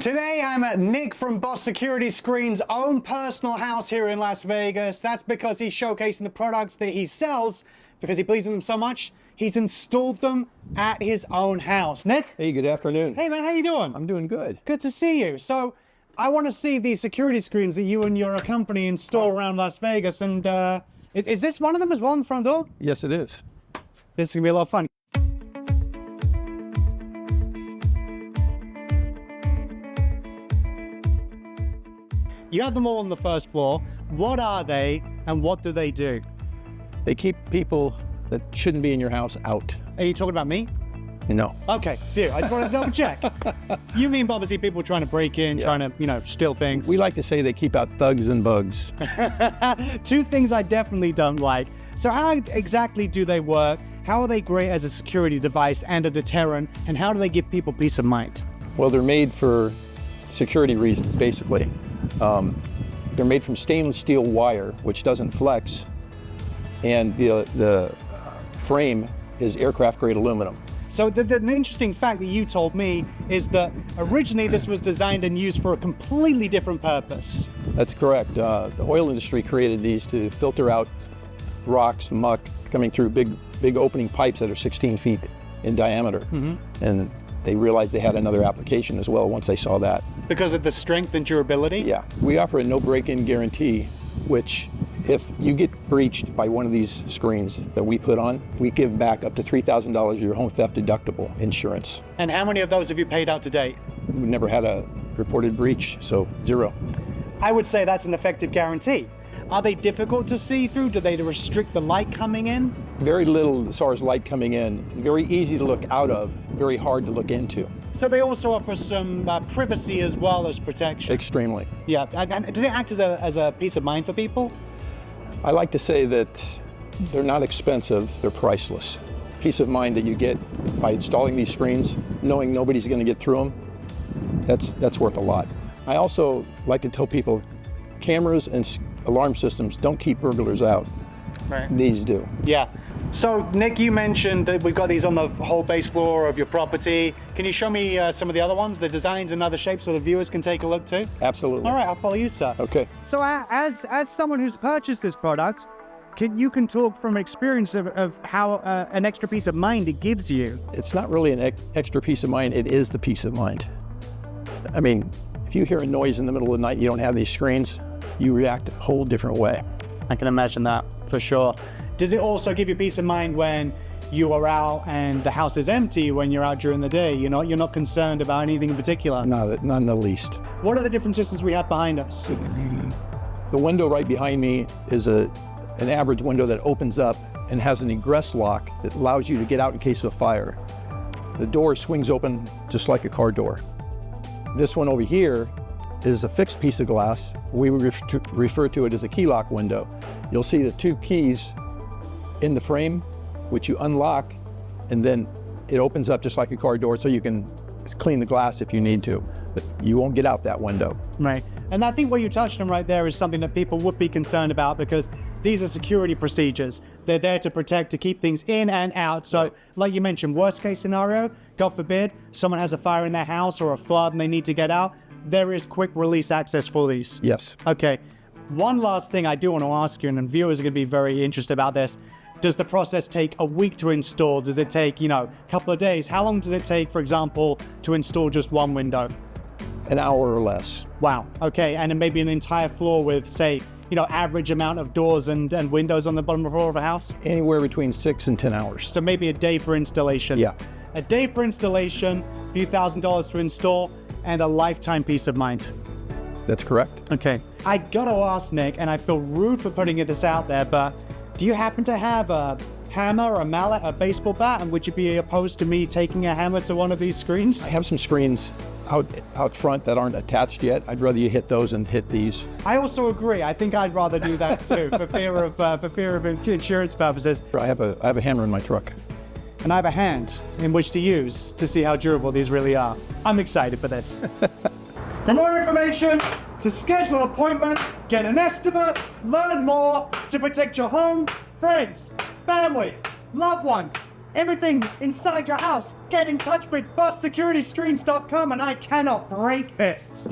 Today I'm at Nick from Boss Security Screen's own personal house here in Las Vegas. That's because he's showcasing the products that he sells because he believes in them so much. He's installed them at his own house. Nick? Hey, good afternoon. Hey man, how you doing? I'm doing good. Good to see you. So I want to see these security screens that you and your company install around Las Vegas. And is this one of them as well in the front door? Yes, it is. This is gonna be a lot of fun. You have them all on the first floor. What are they and what do they do? They keep people that shouldn't be in your house out. Are you talking about me? No. Okay, phew, I just wanted to double check. You mean obviously people trying to break in, trying to, steal things? We like to say they keep out thugs and bugs. Two things I definitely don't like. So how exactly do they work? How are they great as a security device and a deterrent? And how do they give people peace of mind? Well, they're made for security reasons, basically. They're made from stainless steel wire, which doesn't flex, and the frame is aircraft-grade aluminum. So the interesting fact that you told me is that originally this was designed and used for a completely different purpose. That's correct. The oil industry created these to filter out rocks, muck, coming through big opening pipes that are 16 feet in diameter. And they realized they had another application as well once they saw that. Because of the strength and durability? Yeah. We offer a no break-in guarantee, which if you get breached by one of these screens that we put on, we give back up to $3,000 of your home theft deductible insurance. And how many of those have you paid out to date? We've never had a reported breach, so 0. I would say that's an effective guarantee. Are they difficult to see through? Do they restrict the light coming in? Very little as far as light coming in. Very easy to look out of, very hard to look into. So they also offer some privacy as well as protection. Extremely. Yeah, and does it act as a peace of mind for people? I like to say that they're not expensive, they're priceless. Peace of mind that you get by installing these screens, knowing nobody's going to get through them, that's worth a lot. I also like to tell people cameras and alarm systems don't keep burglars out. Right. These do. Yeah. So Nick, you mentioned that we've got these on the whole base floor of your property. Can you show me some of the other ones, the designs and other shapes so the viewers can take a look too? Absolutely. All right, I'll follow you, sir. Okay. So as someone who's purchased this product, you can talk from experience of how an extra peace of mind it gives you. It's not really an extra peace of mind, it is the peace of mind. I mean, if you hear a noise in the middle of the night, you don't have these screens, you react a whole different way. I can imagine that, for sure. Does it also give you peace of mind when you are out and the house is empty when you're out during the day? You're not concerned about anything in particular? Not in the least. What are the different systems we have behind us? The window right behind me is an average window that opens up and has an egress lock that allows you to get out in case of a fire. The door swings open just like a car door. This one over here is a fixed piece of glass. We refer to it as a key lock window. You'll see the 2 keys in the frame, which you unlock, and then it opens up just like a car door so you can clean the glass if you need to, but you won't get out that window. Right, and I think what you touched on right there is something that people would be concerned about because these are security procedures. They're there to protect, to keep things in and out. So like you mentioned, worst case scenario, God forbid, someone has a fire in their house or a flood and they need to get out, there is quick release access for these. Yes. Okay, one last thing I do want to ask you, and the viewers are going to be very interested about this. Does the process take a week to install? Does it take, a couple of days? How long does it take, for example, to install just one window? An hour or less. Wow, okay, and then maybe an entire floor with, say, average amount of doors and windows on the bottom floor of a house? Anywhere between 6 and 10 hours. So maybe a day for installation. Yeah. A day for installation, a few $1,000s to install, and a lifetime peace of mind. That's correct. Okay. I gotta ask, Nick, and I feel rude for putting this out there, but do you happen to have a hammer, a mallet, a baseball bat, and would you be opposed to me taking a hammer to one of these screens? I have some screens out front that aren't attached yet. I'd rather you hit those and hit these. I also agree. I think I'd rather do that too, for fear of insurance purposes. I have a hammer in my truck. And I have a hand in which to use to see how durable these really are. I'm excited for this. For more information, to schedule an appointment, get an estimate, learn more, to protect your home, friends, family, loved ones, everything inside your house. Get in touch with bussecurityscreens.com and I cannot break this.